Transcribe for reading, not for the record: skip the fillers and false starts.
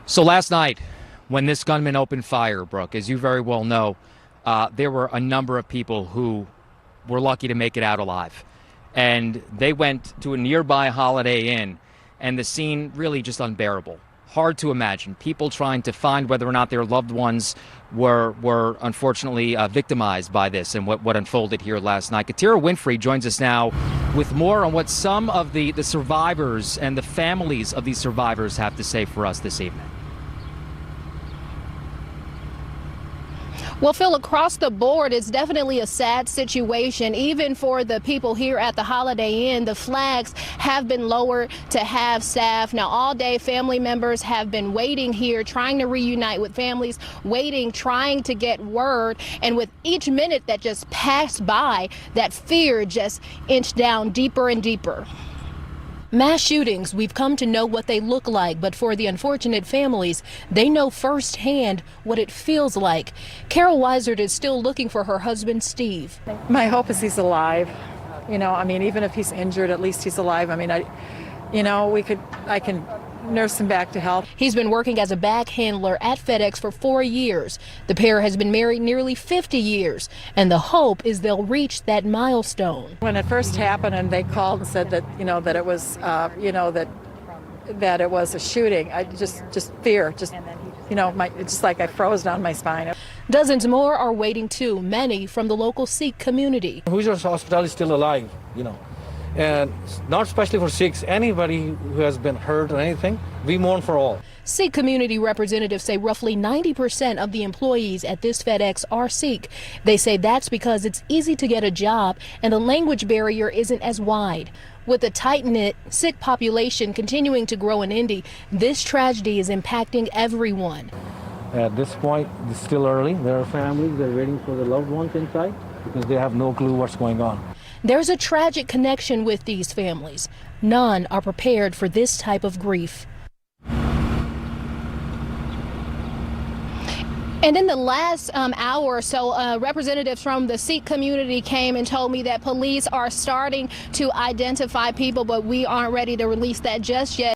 So last night, when this gunman opened fire, Brooke, as you very well know, there were a number of people who were lucky to make it out alive. And they went to a nearby Holiday Inn, and the scene really just unbearable. Hard to imagine. People trying to find whether or not their loved ones were unfortunately victimized by this and what unfolded here last night. Katira Winfrey joins us now with more on what some of the survivors and the families of these survivors have to say for us this evening. Well, Phil, across the board, it's definitely a sad situation. Even for the people here at the Holiday Inn, the flags have been lowered to have staff. Now, all day, family members have been waiting here, trying to reunite with families, waiting, trying to get word. And with each minute that just passed by, that fear just inched down deeper and deeper. Mass shootings, we've come to know what they look like, but for the unfortunate families, they know firsthand what it feels like. Carol Weisert is still looking for her husband, Steve. My hope is he's alive. Even if he's injured, at least he's alive. I can nurse him back to health. He's been working as a bag handler at FedEx for 4 years. The pair has been married nearly 50 years, and the hope is they'll reach that milestone. When it first happened and they called and said that, that it was, that it was a shooting, I just fear, it's just like I froze down my spine. Dozens more are waiting too, many from the local Sikh community. Hoosiers Hospital is still alive, and not especially for Sikhs, anybody who has been hurt or anything, we mourn for all. Sikh community representatives say roughly 90% of the employees at this FedEx are Sikh. They say that's because it's easy to get a job and the language barrier isn't as wide. With the tight-knit Sikh population continuing to grow in Indy, this tragedy is impacting everyone. At this point, it's still early. There are families, they're waiting for their loved ones inside because they have no clue what's going on. There's a tragic connection with these families. None are prepared for this type of grief. And in the last hour or so, representatives from the Sikh community came and told me that police are starting to identify people, but we aren't ready to release that just yet.